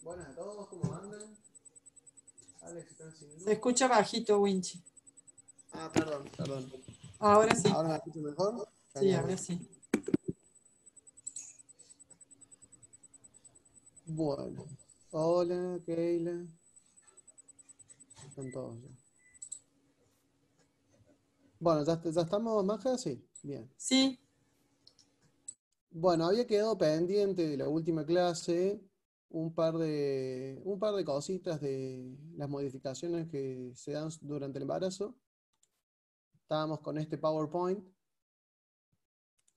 Buenas a todos, ¿cómo andan? Alex está sin luz. Se escucha bajito, Winchi. Ah, perdón. Ahora sí. ¿Ahora me escucho mejor? Sí, Genial. ahora sí. Bueno. Hola, Keila. Están todos ya. Bueno, ¿ya estamos, Maja? Sí, bien. Sí, Bueno, había quedado pendiente de la última clase un par de cositas de las modificaciones que se dan durante el embarazo. Estábamos con este PowerPoint,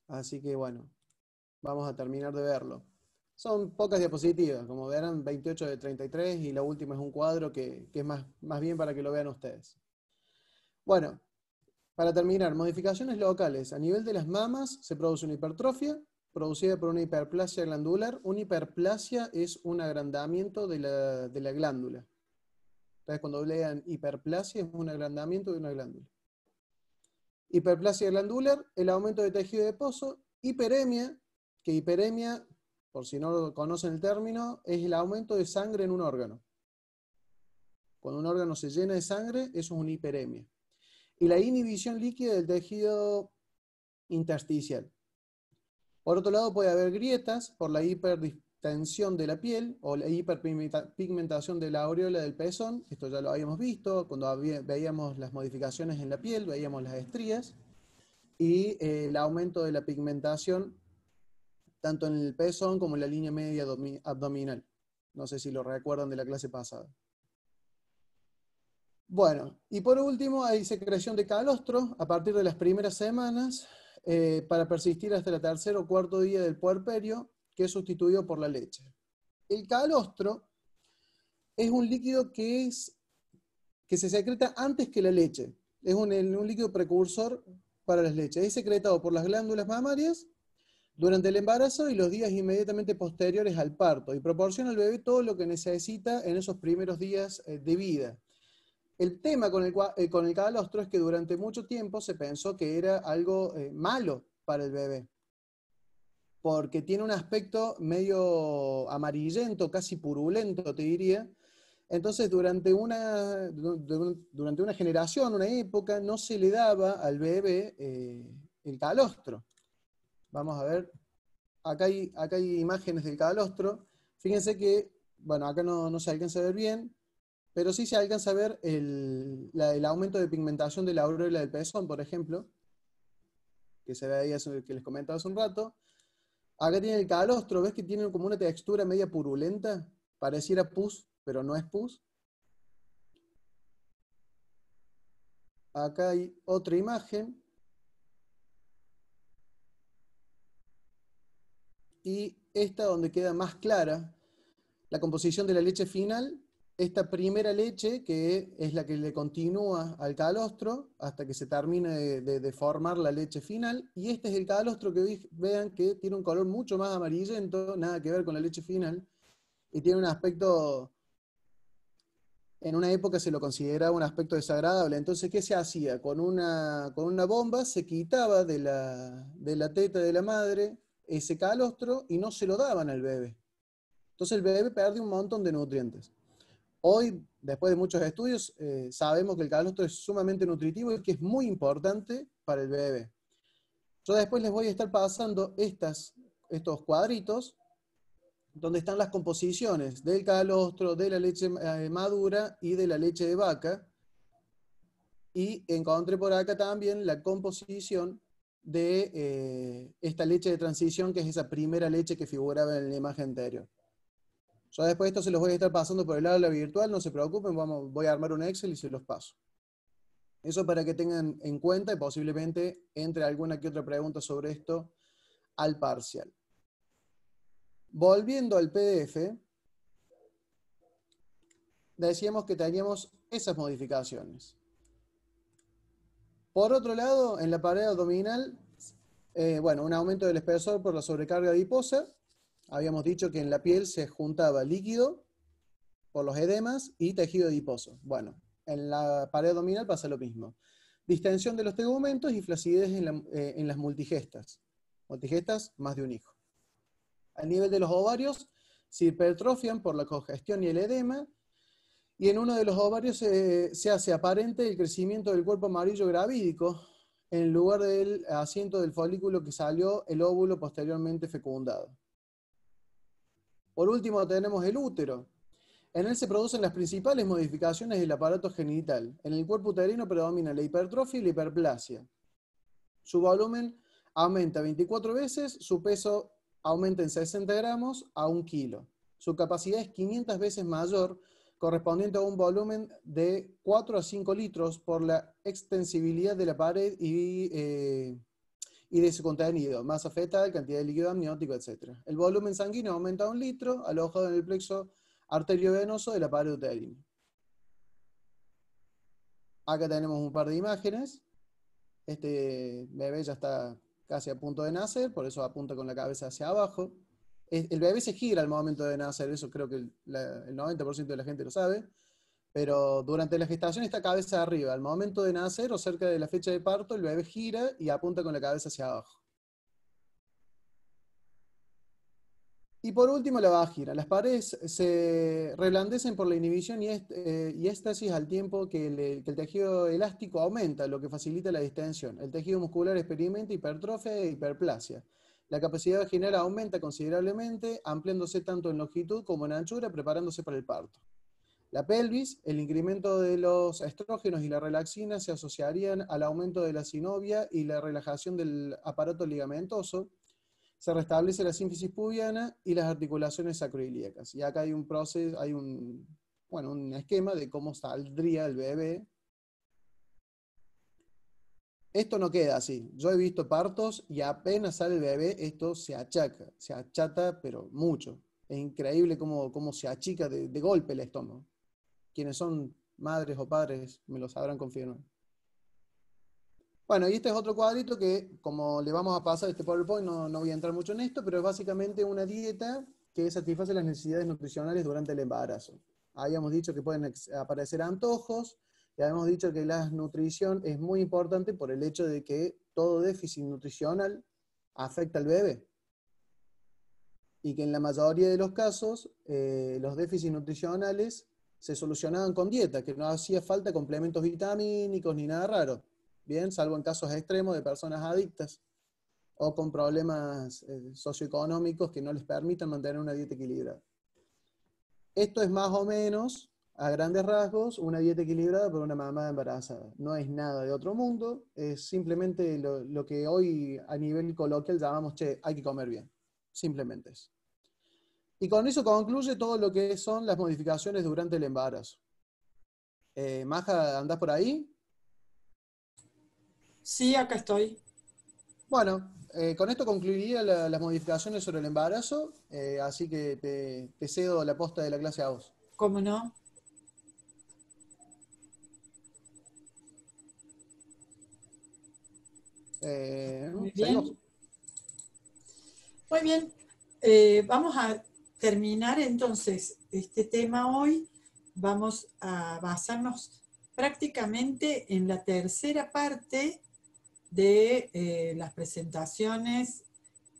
así que bueno, vamos a terminar de verlo. Son pocas diapositivas, como verán, 28 de 33 y la última es un cuadro que es más bien para que lo vean ustedes. Bueno, para terminar, modificaciones locales. A nivel de las mamas se produce una hipertrofia producida por una hiperplasia glandular. Una hiperplasia es un agrandamiento de la glándula. Entonces, cuando lean hiperplasia, es un agrandamiento de una glándula. Hiperplasia glandular, el aumento de tejido adiposo. Hiperemia, que hiperemia, por si no conocen el término, es el aumento de sangre en un órgano. Cuando un órgano se llena de sangre, eso es una hiperemia. Y la inhibición líquida del tejido intersticial. Por otro lado, puede haber grietas por la hiperdistensión de la piel o la hiperpigmentación de la aureola del pezón. Esto ya lo habíamos visto cuando veíamos las modificaciones en la piel, veíamos las estrías. Y el aumento de la pigmentación tanto en el pezón como en la línea media abdominal. No sé si lo recuerdan de la clase pasada. Bueno, y por último hay secreción de calostro a partir de las primeras semanas para persistir hasta el tercer o cuarto día del puerperio, que es sustituido por la leche. El calostro es un líquido que se secreta antes que la leche. Es un líquido precursor para las leches. Es secretado por las glándulas mamarias durante el embarazo y los días inmediatamente posteriores al parto, y proporciona al bebé todo lo que necesita en esos primeros días de vida. El tema con el calostro es que durante mucho tiempo se pensó que era algo malo para el bebé, porque tiene un aspecto medio amarillento, casi purulento, te diría. Entonces, durante una generación, una época, no se le daba al bebé el calostro. Vamos a ver. Acá hay imágenes del calostro. Fíjense que, bueno, acá no se alcanza a ver bien, pero sí se alcanza a ver el aumento de pigmentación de la aureola del pezón, por ejemplo, que se ve ahí, que les comentaba hace un rato. Acá tiene el calostro, ¿ves que tiene como una textura media purulenta? Pareciera pus, pero no es pus. Acá hay otra imagen. Y esta donde queda más clara la composición de la leche final. Esta primera leche, que es la que le continúa al calostro hasta que se termine de formar la leche final. Y este es el calostro que vean que tiene un color mucho más amarillento, nada que ver con la leche final. Y tiene un aspecto, en una época se lo consideraba un aspecto desagradable. Entonces, ¿qué se hacía? Con una bomba se quitaba de la teta de la madre ese calostro y no se lo daban al bebé. Entonces el bebé pierde un montón de nutrientes. Hoy, después de muchos estudios, sabemos que el calostro es sumamente nutritivo y que es muy importante para el bebé. Yo después les voy a estar pasando estos cuadritos donde están las composiciones del calostro, de la leche madura y de la leche de vaca. Y encontré por acá también la composición de esta leche de transición, que es esa primera leche que figuraba en la imagen anterior. Yo después esto se los voy a estar pasando por el aula virtual, no se preocupen, voy a armar un Excel y se los paso. Eso para que tengan en cuenta y posiblemente entre alguna que otra pregunta sobre esto al parcial. Volviendo al PDF, decíamos que teníamos esas modificaciones. Por otro lado, en la pared abdominal, bueno, un aumento del espesor por la sobrecarga adiposa. Habíamos dicho que en la piel se juntaba líquido por los edemas y tejido adiposo. Bueno, en la pared abdominal pasa lo mismo. Distensión de los tegumentos y flacidez en las multigestas. Multigestas, más de un hijo. A nivel de los ovarios, se hipertrofian por la congestión y el edema, y en uno de los ovarios se hace aparente el crecimiento del cuerpo amarillo gravídico, en lugar del asiento del folículo que salió el óvulo posteriormente fecundado. Por último tenemos el útero. En él se producen las principales modificaciones del aparato genital. En el cuerpo uterino predomina la hipertrofia y la hiperplasia. Su volumen aumenta 24 veces, su peso aumenta en 60 gramos a 1 kilo. Su capacidad es 500 veces mayor, correspondiente a un volumen de 4 a 5 litros por la extensibilidad de la pared y de su contenido, masa fetal, cantidad de líquido amniótico, etc. El volumen sanguíneo aumenta a 1 litro, alojado en el plexo arteriovenoso de la pared uterina. Acá tenemos un par de imágenes. Este bebé ya está casi a punto de nacer, por eso apunta con la cabeza hacia abajo. El bebé se gira al momento de nacer, eso creo que el 90% de la gente lo sabe, pero durante la gestación está cabeza arriba. Al momento de nacer o cerca de la fecha de parto, el bebé gira y apunta con la cabeza hacia abajo. Y por último, la vagina. Las paredes se reblandecen por la inhibición y éstasis al tiempo que el tejido elástico aumenta, lo que facilita la distensión. El tejido muscular experimenta hipertrofia e hiperplasia. La capacidad vaginal aumenta considerablemente, ampliándose tanto en longitud como en anchura, preparándose para el parto. La pelvis, el incremento de los estrógenos y la relaxina se asociarían al aumento de la sinovia y la relajación del aparato ligamentoso. Se restablece la sínfisis pubiana y las articulaciones sacroiliacas. Y acá hay un proceso, hay un esquema de cómo saldría el bebé. Esto no queda así. Yo he visto partos y apenas sale el bebé, esto se achaca, se achata, pero mucho. Es increíble cómo se achica de golpe el estómago. Quienes son madres o padres me lo sabrán confirmar. Bueno, y este es otro cuadrito que, como le vamos a pasar este PowerPoint, no voy a entrar mucho en esto, pero es básicamente una dieta que satisface las necesidades nutricionales durante el embarazo. Habíamos dicho que pueden aparecer antojos, y habíamos dicho que la nutrición es muy importante por el hecho de que todo déficit nutricional afecta al bebé. Y que en la mayoría de los casos, los déficits nutricionales se solucionaban con dieta, que no hacía falta complementos vitamínicos ni nada raro. Bien, salvo en casos extremos de personas adictas o con problemas socioeconómicos que no les permitan mantener una dieta equilibrada. Esto es más o menos, a grandes rasgos, una dieta equilibrada por una mamá embarazada. No es nada de otro mundo, es simplemente lo que hoy a nivel coloquial llamamos, hay que comer bien. Simplemente eso. Y con eso concluye todo lo que son las modificaciones durante el embarazo. Maja, ¿andás por ahí? Sí, acá estoy. Bueno, con esto concluiría las modificaciones sobre el embarazo, así que te cedo la posta de la clase a vos. ¿Cómo no? Muy Seguimos. bien. Muy bien. Vamos a terminar entonces este tema hoy. Vamos a basarnos prácticamente en la tercera parte de las presentaciones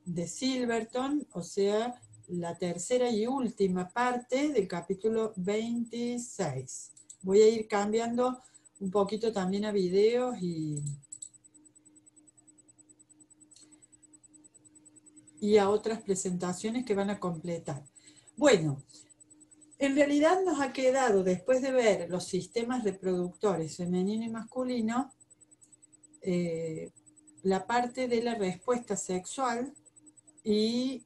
de Silverton, o sea, la tercera y última parte del capítulo 26. Voy a ir cambiando un poquito también a videos y a otras presentaciones que van a completar. Bueno, en realidad nos ha quedado, después de ver los sistemas reproductores femenino y masculino, la parte de la respuesta sexual y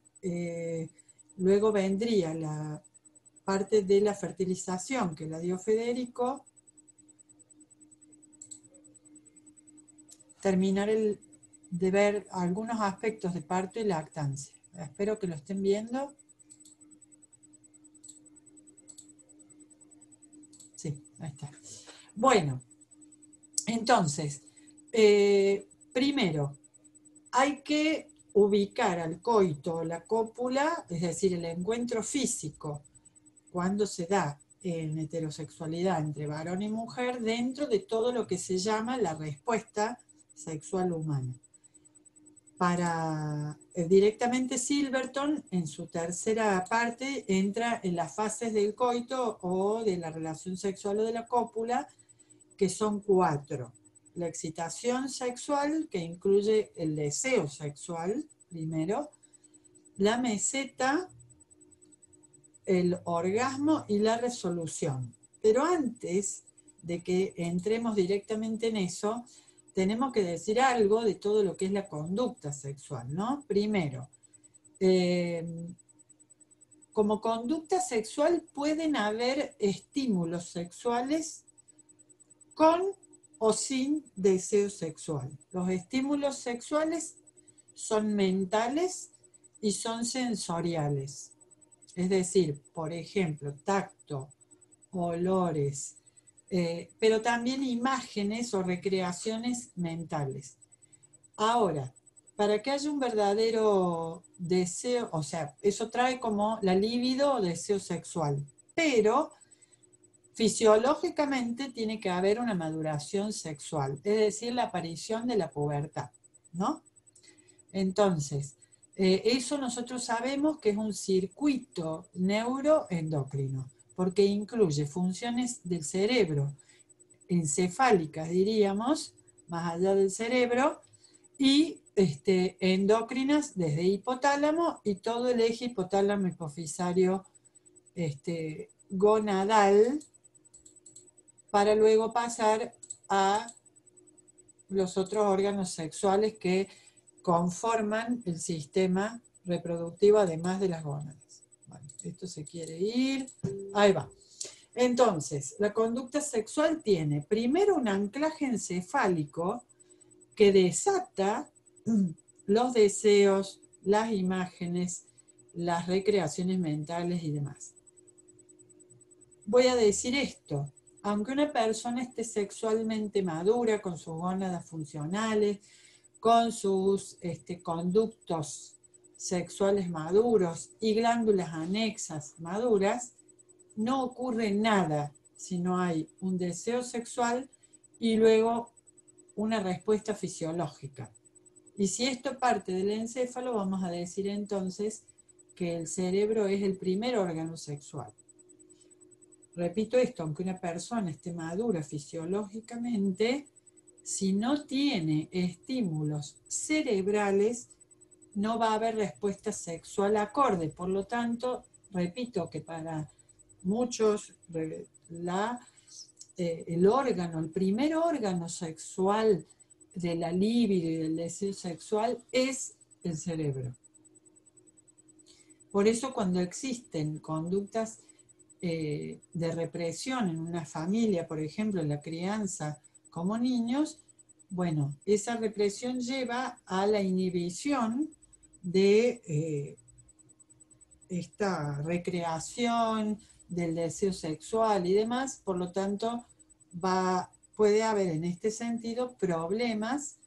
luego vendría la parte de la fertilización que la dio Federico, terminar de ver algunos aspectos de parto y lactancia. Espero que lo estén viendo. Sí, ahí está. Bueno, entonces, primero, hay que ubicar al coito, la cópula, es decir, el encuentro físico, cuando se da en heterosexualidad entre varón y mujer, dentro de todo lo que se llama la respuesta sexual humana. directamente Silverton, en su tercera parte, entra en las fases del coito o de la relación sexual o de la cópula, que son 4. La excitación sexual, que incluye el deseo sexual, primero, la meseta, el orgasmo y la resolución. Pero antes de que entremos directamente en eso, tenemos que decir algo de todo lo que es la conducta sexual, ¿no? Primero, como conducta sexual pueden haber estímulos sexuales con o sin deseo sexual. Los estímulos sexuales son mentales y son sensoriales. Es decir, por ejemplo, tacto, olores, pero también imágenes o recreaciones mentales. Ahora, para que haya un verdadero deseo, o sea, eso trae como la libido o deseo sexual, pero fisiológicamente tiene que haber una maduración sexual, es decir, la aparición de la pubertad, ¿no? Entonces, eso nosotros sabemos que es un circuito neuroendocrino, porque incluye funciones del cerebro, encefálicas diríamos, más allá del cerebro, y endócrinas desde hipotálamo y todo el eje hipotálamo hipofisario gonadal, para luego pasar a los otros órganos sexuales que conforman el sistema reproductivo, además de las gónadas. Bueno, esto se quiere ir, ahí va. Entonces, la conducta sexual tiene primero un anclaje encefálico que desata los deseos, las imágenes, las recreaciones mentales y demás. Voy a decir esto: aunque una persona esté sexualmente madura, con sus gónadas funcionales, con sus conductos sexuales maduros y glándulas anexas maduras, no ocurre nada si no hay un deseo sexual y luego una respuesta fisiológica. Y si esto parte del encéfalo, vamos a decir entonces que el cerebro es el primer órgano sexual. Repito esto: aunque una persona esté madura fisiológicamente, si no tiene estímulos cerebrales, no va a haber respuesta sexual acorde. Por lo tanto, repito que para muchos el primer órgano sexual de la libido y del deseo sexual es el cerebro. Por eso, cuando existen conductas de represión en una familia, por ejemplo, en la crianza como niños, bueno, esa represión lleva a la inhibición de esta recreación del deseo sexual y demás. Por lo tanto, puede haber en este sentido problemas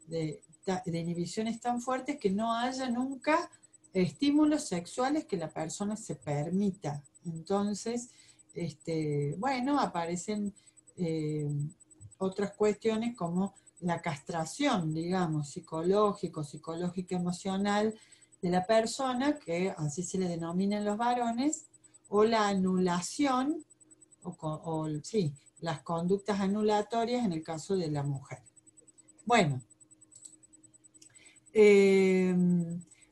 de inhibiciones tan fuertes que no haya nunca estímulos sexuales que la persona se permita. Entonces, bueno, aparecen otras cuestiones como la castración, digamos, psicológica, emocional de la persona, que así se le denomina en los varones, o la anulación, sí, las conductas anulatorias en el caso de la mujer. Bueno,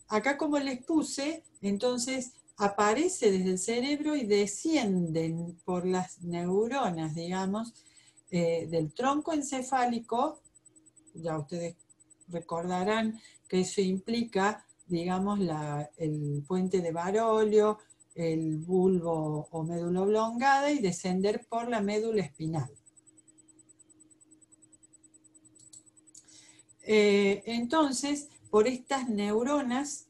acá, como les puse, entonces aparece desde el cerebro y descienden por las neuronas, digamos, del tronco encefálico. Ya ustedes recordarán que eso implica, digamos, el puente de Barolio, el bulbo o médula oblongada, y descender por la médula espinal. Entonces, por estas neuronas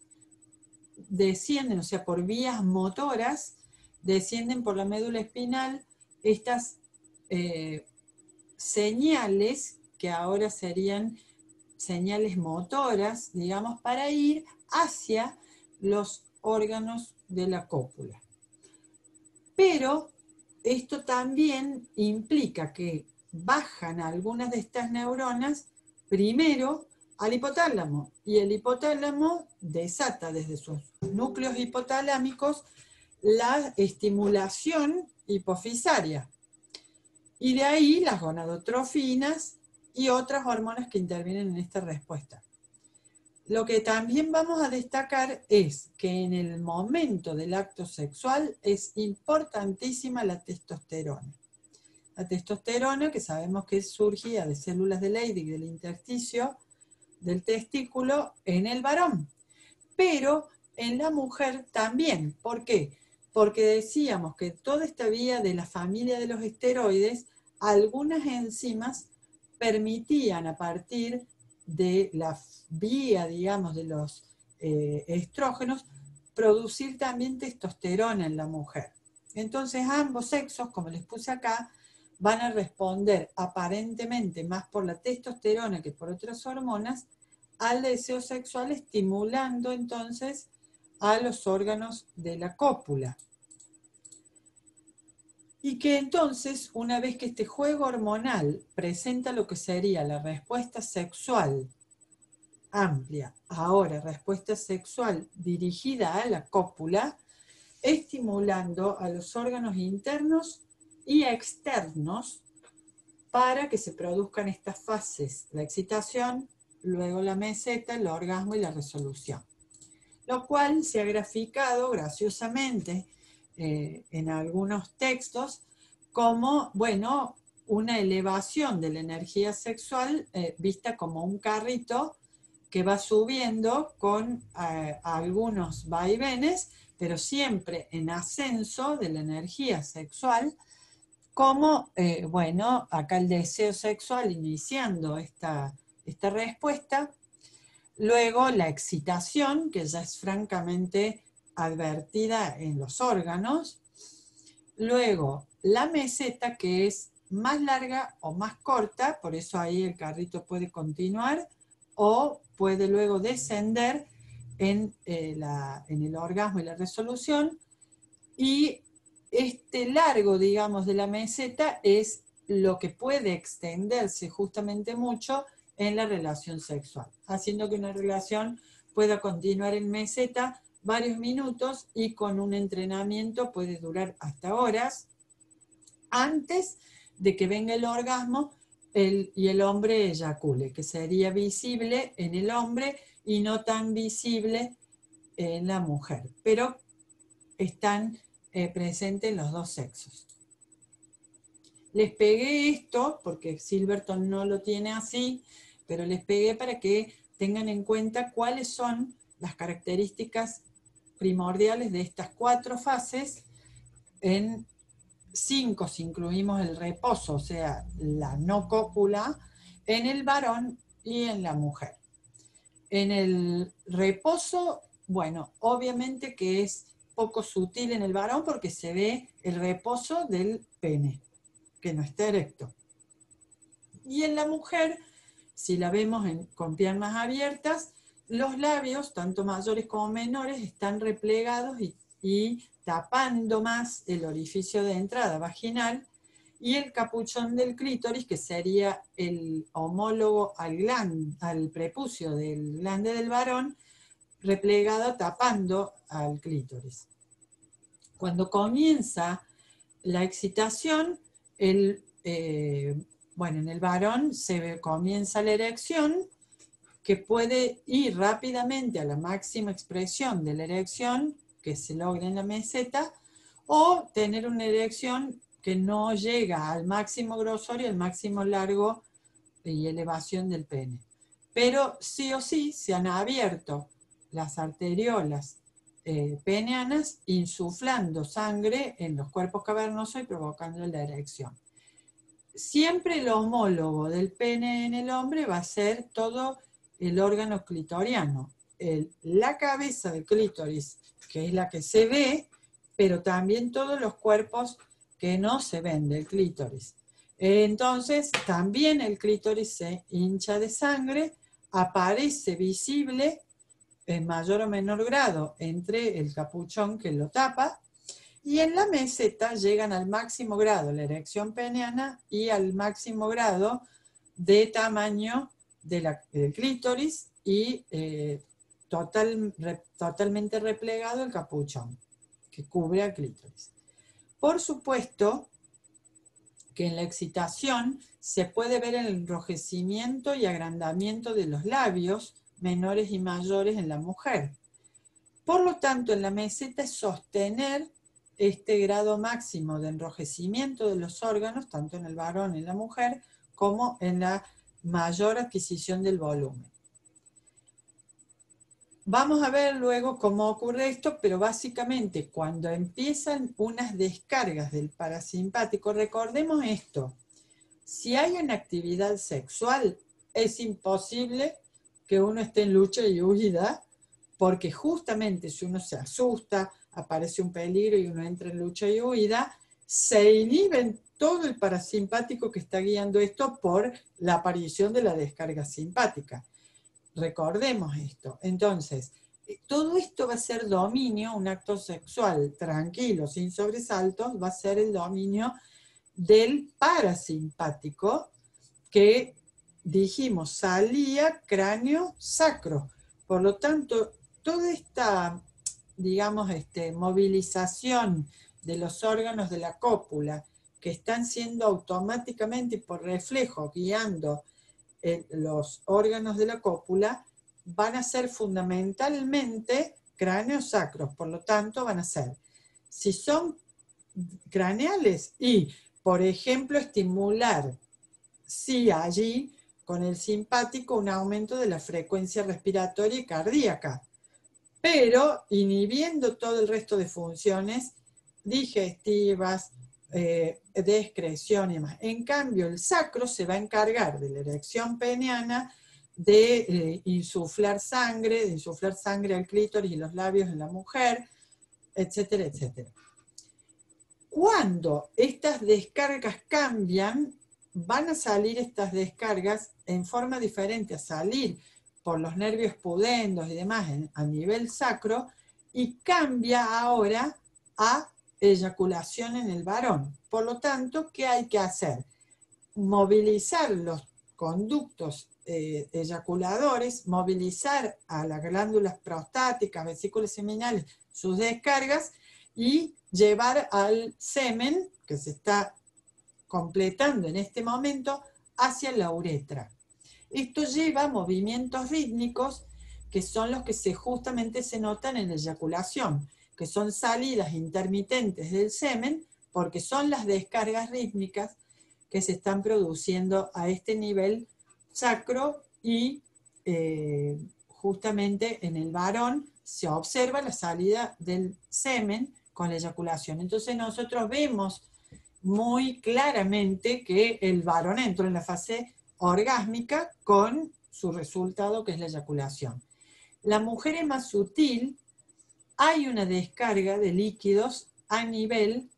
descienden, o sea, por vías motoras, descienden por la médula espinal estas señales, que ahora serían señales motoras, digamos, para ir hacia los órganos de la cópula. Pero esto también implica que bajan algunas de estas neuronas primero al hipotálamo, y el hipotálamo desata desde sus núcleos hipotalámicos la estimulación hipofisaria. Y de ahí las gonadotrofinas y otras hormonas que intervienen en esta respuesta. Lo que también vamos a destacar es que en el momento del acto sexual es importantísima la testosterona. La testosterona, que sabemos que surgía de células de Leydig del intersticio del testículo en el varón, pero en la mujer también. ¿Por qué? Porque decíamos que toda esta vía de la familia de los esteroides, algunas enzimas permitían a partir de la vía, digamos, de los estrógenos, producir también testosterona en la mujer. Entonces ambos sexos, como les puse acá, van a responder aparentemente más por la testosterona que por otras hormonas al deseo sexual, estimulando entonces a los órganos de la cópula. Y que entonces, una vez que este juego hormonal presenta lo que sería la respuesta sexual amplia, ahora respuesta sexual dirigida a la cópula, estimulando a los órganos internos y externos para que se produzcan estas fases, la excitación, luego la meseta, el orgasmo y la resolución. Lo cual se ha graficado graciosamente en algunos textos como, bueno, una elevación de la energía sexual vista como un carrito que va subiendo con algunos vaivenes, pero siempre en ascenso de la energía sexual, como, bueno, acá el deseo sexual iniciando esta respuesta, luego la excitación, que ya es francamente advertida en los órganos, luego la meseta, que es más larga o más corta, por eso ahí el carrito puede continuar, o puede luego descender en el orgasmo y la resolución, y este largo, digamos, de la meseta es lo que puede extenderse justamente mucho en la relación sexual, haciendo que una relación pueda continuar en meseta varios minutos y con un entrenamiento puede durar hasta horas antes de que venga el orgasmo y el hombre eyacule, que sería visible en el hombre y no tan visible en la mujer, pero están presentes en los dos sexos. Les pegué esto, porque Silverton no lo tiene así, pero les pegué para que tengan en cuenta cuáles son las características primordiales de estas 4 fases, en 5 si incluimos el reposo, o sea, la no cópula, en el varón y en la mujer. En el reposo, bueno, obviamente que es poco sutil en el varón porque se ve el reposo del pene, que no está erecto. Y en la mujer, si la vemos con piernas abiertas, los labios, tanto mayores como menores, están replegados y tapando más el orificio de entrada vaginal, y el capuchón del clítoris, que sería el homólogo al prepucio del glande del varón, replegado tapando al clítoris. Cuando comienza la excitación, bueno, en el varón comienza la erección, que puede ir rápidamente a la máxima expresión de la erección que se logra en la meseta, o tener una erección que no llega al máximo grosor y al máximo largo y elevación del pene. Pero sí o sí se han abierto las arteriolas peneanas, insuflando sangre en los cuerpos cavernosos y provocando la erección. Siempre el homólogo del pene en el hombre va a ser todo el órgano clitoriano. La cabeza del clítoris, que es la que se ve, pero también todos los cuerpos que no se ven del clítoris. Entonces, también el clítoris se hincha de sangre, aparece visible en mayor o menor grado entre el capuchón que lo tapa, y en la meseta llegan al máximo grado la erección peneana y al máximo grado de tamaño del clítoris y totalmente replegado el capuchón que cubre al clítoris. Por supuesto que en la excitación se puede ver el enrojecimiento y agrandamiento de los labios menores y mayores en la mujer. Por lo tanto, en la meseta es sostener este grado máximo de enrojecimiento de los órganos, tanto en el varón y en la mujer, como en la mayor adquisición del volumen. Vamos a ver luego cómo ocurre esto, pero básicamente cuando empiezan unas descargas del parasimpático, recordemos esto: si hay una actividad sexual, es imposible que uno esté en lucha y huida, porque justamente si uno se asusta, aparece un peligro y uno entra en lucha y huida, se inhibe todo el parasimpático que está guiando esto por la aparición de la descarga simpática. Recordemos esto. Entonces, todo esto va a ser dominio, un acto sexual tranquilo, sin sobresaltos, va a ser el dominio del parasimpático, que dijimos salía cráneo sacro. Por lo tanto, toda esta, digamos, movilización de los órganos de la cópula, que están siendo automáticamente y por reflejo guiando los órganos de la cópula, van a ser fundamentalmente cráneos sacros. Por lo tanto, van a ser, si son craneales, y por ejemplo estimular, sí, allí con el simpático, un aumento de la frecuencia respiratoria y cardíaca, pero inhibiendo todo el resto de funciones digestivas, de excreción y demás. En cambio, el sacro se va a encargar de la erección peniana, de insuflar sangre al clítoris y los labios de la mujer, etcétera, etcétera. Cuando estas descargas cambian, van a salir estas descargas en forma diferente, a salir por los nervios pudendos y demás a nivel sacro, y cambia ahora a eyaculación en el varón. Por lo tanto, ¿qué hay que hacer? Movilizar los conductos eyaculadores, movilizar a las glándulas prostáticas, vesículas seminales, sus descargas, y llevar al semen, que se está completando en este momento, hacia la uretra. Esto lleva movimientos rítmicos que son los que justamente se notan en la eyaculación, que son salidas intermitentes del semen, porque son las descargas rítmicas que se están produciendo a este nivel sacro, y justamente en el varón se observa la salida del semen con la eyaculación. Entonces nosotros vemos muy claramente que el varón entró en la fase orgásmica con su resultado, que es la eyaculación. La mujer es más sutil, hay una descarga de líquidos a nivel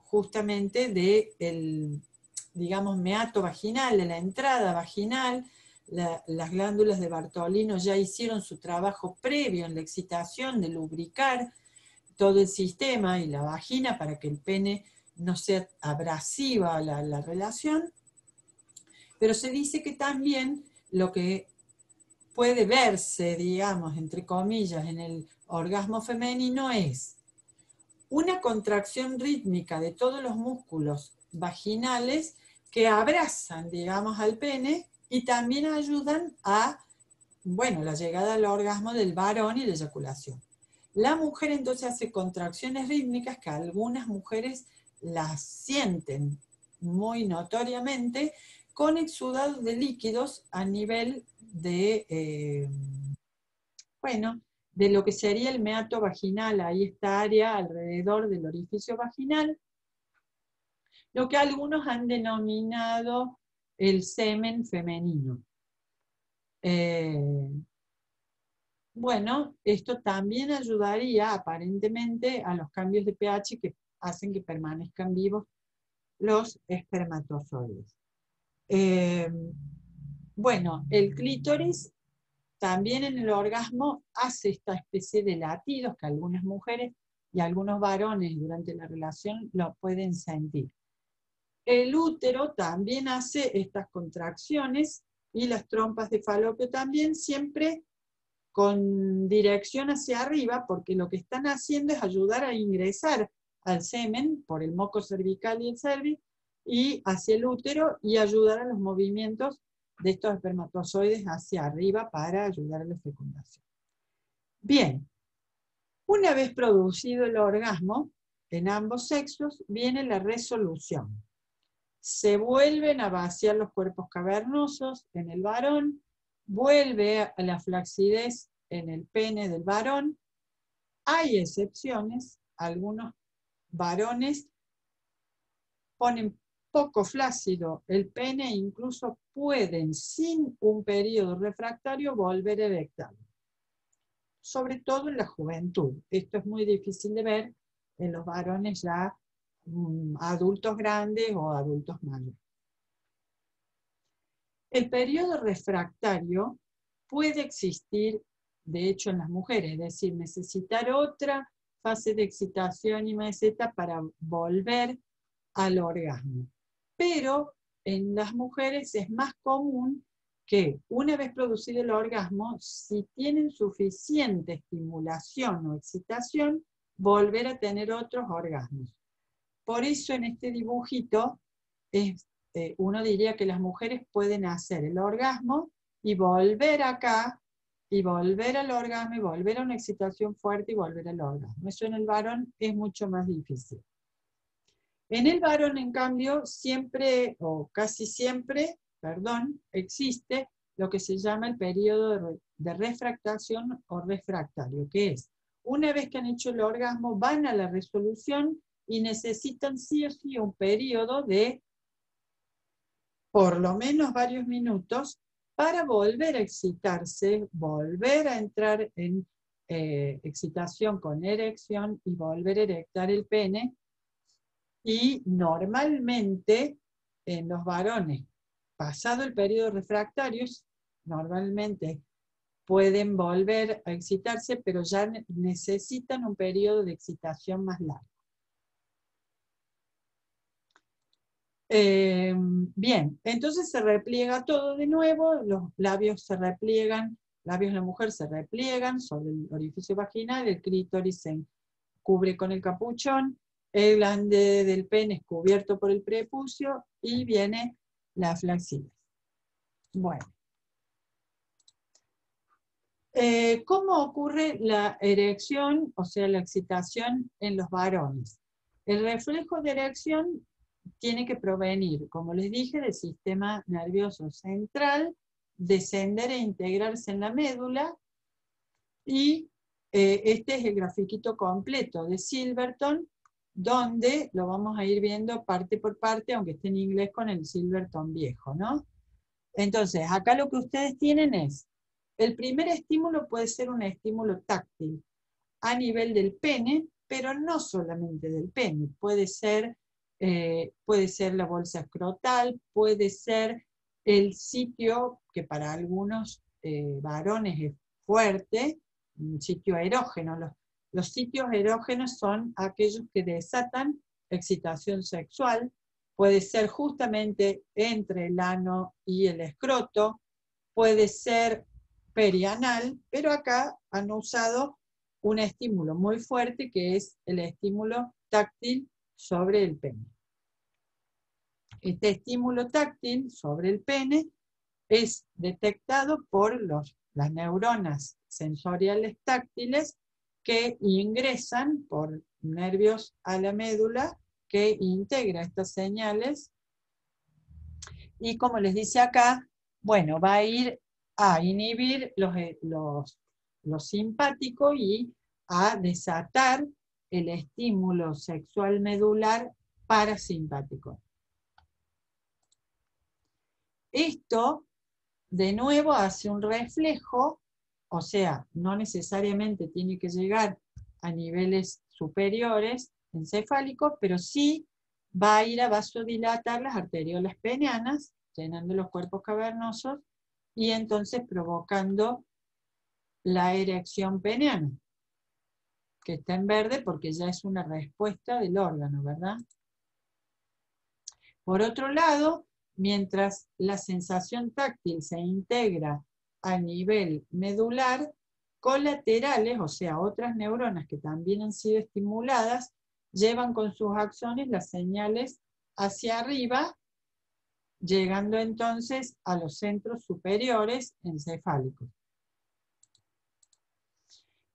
justamente del, digamos, meato vaginal, de la entrada vaginal. Las glándulas de Bartolino ya hicieron su trabajo previo en la excitación de lubricar todo el sistema y la vagina para que el pene no sea abrasiva la relación, pero se dice que también lo que puede verse, digamos, entre comillas, en el orgasmo femenino es una contracción rítmica de todos los músculos vaginales que abrazan, digamos, al pene, y también ayudan a, bueno, la llegada al orgasmo del varón y la eyaculación. La mujer entonces hace contracciones rítmicas que algunas mujeres las sienten muy notoriamente, con exudado de líquidos a nivel de, bueno, de lo que sería el meato vaginal, ahí esta área alrededor del orificio vaginal, lo que algunos han denominado el semen femenino. Bueno, esto también ayudaría aparentemente a los cambios de pH que hacen que permanezcan vivos los espermatozoides. Bueno, el clítoris también en el orgasmo hace esta especie de latidos que algunas mujeres y algunos varones durante la relación lo pueden sentir. El útero también hace estas contracciones y las trompas de falopio también, siempre con dirección hacia arriba, porque lo que están haciendo es ayudar a ingresar al semen por el moco cervical y el cervix, y hacia el útero, y ayudar a los movimientos de estos espermatozoides hacia arriba para ayudar a la fecundación. Bien, una vez producido el orgasmo, en ambos sexos, viene la resolución. Se vuelven a vaciar los cuerpos cavernosos en el varón, vuelve a la flacidez en el pene del varón. Hay excepciones, algunos varones ponen poco flácido el pene e incluso pueden, sin un periodo refractario, volver a erectarlo. Sobre todo en la juventud. Esto es muy difícil de ver en los varones ya adultos grandes o adultos mayores. El periodo refractario puede existir, de hecho, en las mujeres, es decir, necesitar otra fase de excitación y meseta para volver al orgasmo. Pero en las mujeres es más común que una vez producido el orgasmo, si tienen suficiente estimulación o excitación, volver a tener otros orgasmos. Por eso en este dibujito uno diría que las mujeres pueden hacer el orgasmo y volver acá, y volver al orgasmo, y volver a una excitación fuerte y volver al orgasmo. Eso en el varón es mucho más difícil. En el varón, en cambio, siempre, o casi siempre, existe lo que se llama el periodo de refractación o refractario, que es, una vez que han hecho el orgasmo, van a la resolución y necesitan sí o sí un periodo de por lo menos varios minutos para volver a excitarse, volver a entrar en excitación con erección y volver a erectar el pene. Y normalmente en los varones, pasado el periodo refractario, normalmente pueden volver a excitarse, pero ya necesitan un periodo de excitación más largo. Bien, entonces se repliega todo de nuevo, los labios se repliegan, labios de la mujer se repliegan sobre el orificio vaginal, el clítoris se cubre con el capuchón, el glande del pene es cubierto por el prepucio y viene la flacidez. Bueno. ¿Cómo ocurre la erección, o sea, la excitación en los varones? El reflejo de erección tiene que provenir, como les dije, del sistema nervioso central, descender e integrarse en la médula, y este es el grafiquito completo de Silverton, donde lo vamos a ir viendo parte por parte, aunque esté en inglés con el Silverton viejo, ¿no? Entonces, acá lo que ustedes tienen es, el primer estímulo puede ser un estímulo táctil a nivel del pene, pero no solamente del pene, puede ser la bolsa escrotal, puede ser el sitio que para algunos varones es fuerte, un sitio erógeno. Los sitios erógenos son aquellos que desatan excitación sexual, puede ser justamente entre el ano y el escroto, puede ser perianal, pero acá han usado un estímulo muy fuerte que es el estímulo táctil sobre el pene. Este estímulo táctil sobre el pene es detectado por las neuronas sensoriales táctiles que ingresan por nervios a la médula que integra estas señales, y como les dice acá, bueno, va a ir a inhibir lo simpático y a desatar el estímulo sexual medular parasimpático. Esto, de nuevo, hace un reflejo, o sea, no necesariamente tiene que llegar a niveles superiores encefálicos, pero sí va a ir a vasodilatar las arteriolas peneanas, llenando los cuerpos cavernosos, y entonces provocando la erección peneana, que está en verde porque ya es una respuesta del órgano, ¿verdad? Por otro lado, mientras la sensación táctil se integra a nivel medular, colaterales, o sea, otras neuronas que también han sido estimuladas, llevan con sus axones las señales hacia arriba, llegando entonces a los centros superiores encefálicos.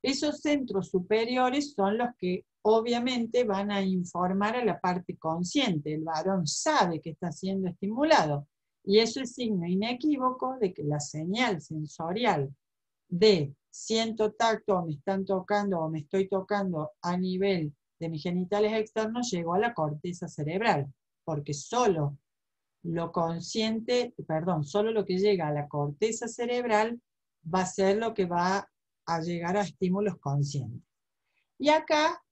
Esos centros superiores son los que obviamente van a informar a la parte consciente. El varón sabe que está siendo estimulado y eso es signo inequívoco de que la señal sensorial de siento tacto o me están tocando o me estoy tocando a nivel de mis genitales externos llegó a la corteza cerebral, porque solo lo consciente, perdón, solo lo que llega a la corteza cerebral va a ser lo que va a llegar a estímulos conscientes. Y acá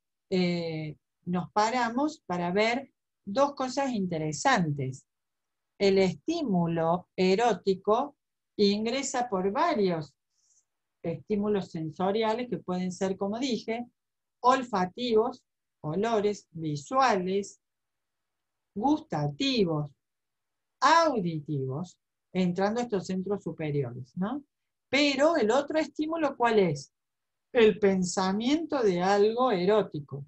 nos paramos para ver dos cosas interesantes. El estímulo erótico ingresa por varios estímulos sensoriales que pueden ser, como dije, olfativos, olores, visuales, gustativos, auditivos, entrando a estos centros superiores, ¿no? Pero el otro estímulo, ¿cuál es? El pensamiento de algo erótico.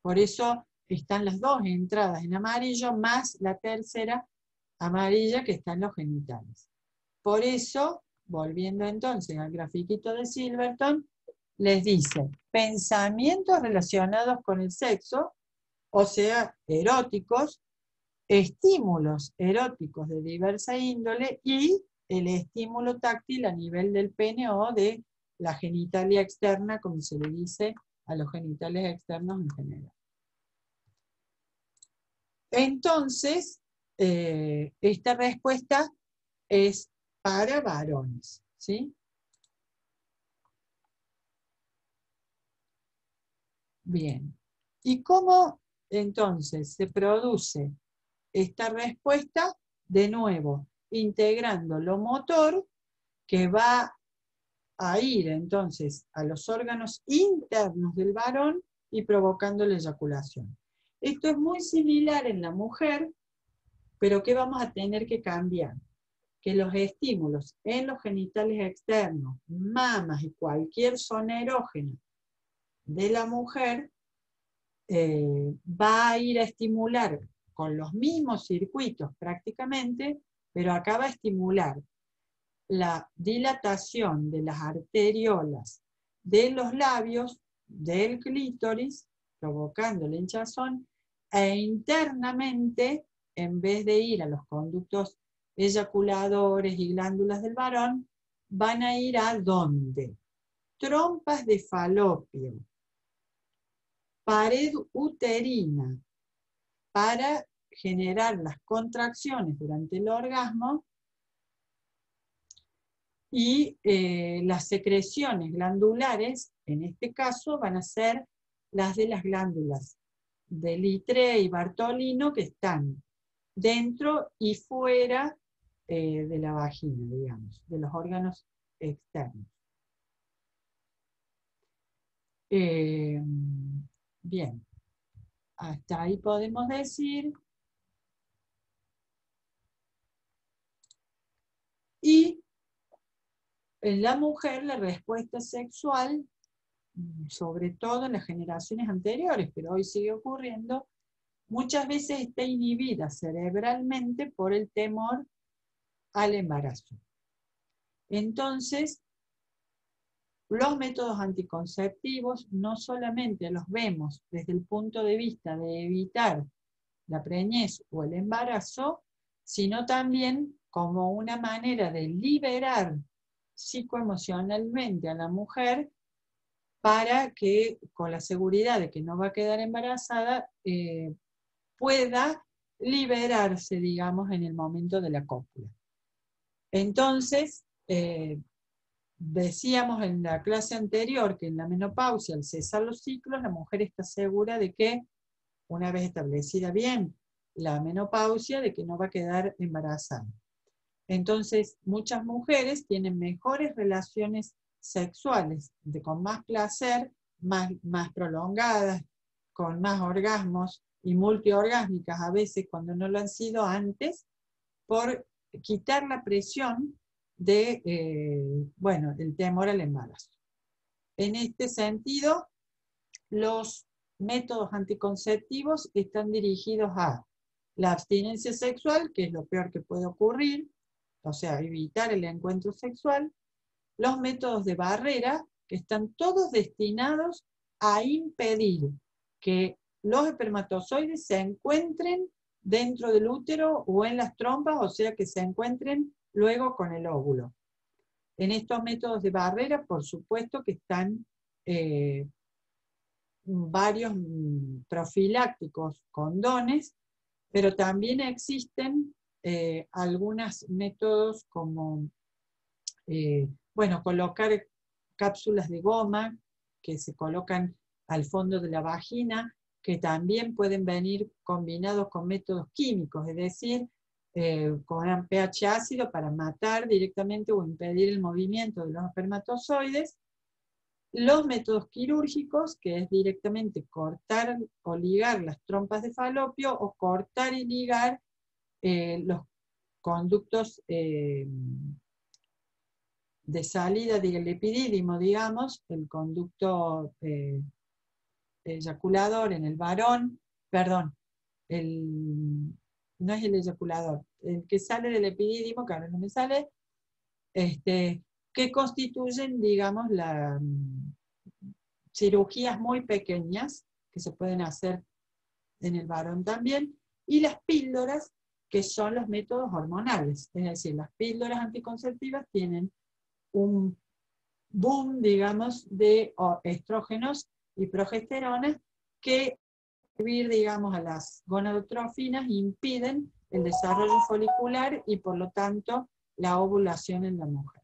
Por eso están las dos entradas en amarillo, más la tercera amarilla que está en los genitales. Por eso, volviendo entonces al grafiquito de Silverton, les dice pensamientos relacionados con el sexo, o sea, eróticos, estímulos eróticos de diversa índole y el estímulo táctil a nivel del pene o de la genitalia externa, como se le dice a los genitales externos en general. Entonces, esta respuesta es para varones, ¿sí? Bien. ¿Y cómo entonces se produce esta respuesta? De nuevo, integrando lo motor, que va a ir entonces a los órganos internos del varón y provocando la eyaculación. Esto es muy similar en la mujer, pero ¿qué vamos a tener que cambiar? Que los estímulos en los genitales externos, mamas y cualquier zona erógena de la mujer va a ir a estimular con los mismos circuitos prácticamente, pero acá va a estimular la dilatación de las arteriolas de los labios, del clítoris, provocando la hinchazón, e internamente, en vez de ir a los conductos eyaculadores y glándulas del varón, van a ir a ¿dónde? Trompas de falopio, pared uterina, para generar las contracciones durante el orgasmo y las secreciones glandulares, en este caso, van a ser las de las glándulas de Littre y Bartolino que están dentro y fuera de la vagina, digamos, de los órganos externos. Bien, hasta ahí podemos decir. Y en la mujer la respuesta sexual, sobre todo en las generaciones anteriores, pero hoy sigue ocurriendo, muchas veces está inhibida cerebralmente por el temor al embarazo. Entonces, los métodos anticonceptivos no solamente los vemos desde el punto de vista de evitar la preñez o el embarazo, sino también como una manera de liberar psicoemocionalmente a la mujer para que, con la seguridad de que no va a quedar embarazada, pueda liberarse, digamos, en el momento de la cópula. Entonces, decíamos en la clase anterior que en la menopausia, al cesar los ciclos, la mujer está segura de que, una vez establecida bien la menopausia, de que no va a quedar embarazada. Entonces, muchas mujeres tienen mejores relaciones sexuales, con más placer, más prolongadas, con más orgasmos, y multiorgásmicas a veces cuando no lo han sido antes, por quitar la presión de, bueno, el temor al embarazo. En este sentido, los métodos anticonceptivos están dirigidos a la abstinencia sexual, que es lo peor que puede ocurrir, o sea, evitar el encuentro sexual, los métodos de barrera, que están todos destinados a impedir que los espermatozoides se encuentren dentro del útero o en las trompas, o sea, que se encuentren luego con el óvulo. En estos métodos de barrera, por supuesto que están varios profilácticos, condones, pero también existen algunos métodos como, bueno, colocar cápsulas de goma que se colocan al fondo de la vagina, que también pueden venir combinados con métodos químicos, es decir, con un pH ácido para matar directamente o impedir el movimiento de los espermatozoides. Los métodos quirúrgicos, que es directamente cortar o ligar las trompas de falopio, o cortar y ligar los conductos de salida del epidídimo, digamos, el conducto eyaculador en el varón, perdón, no es el eyaculador, el que sale del epidídimo, que ahora no me sale, que constituyen, digamos, cirugías muy pequeñas, que se pueden hacer en el varón también, y las píldoras, que son los métodos hormonales, es decir, las píldoras anticonceptivas tienen un boom, digamos, de estrógenos y progesteronas que, digamos, a las gonadotrofinas impiden el desarrollo folicular y por lo tanto la ovulación en la mujer.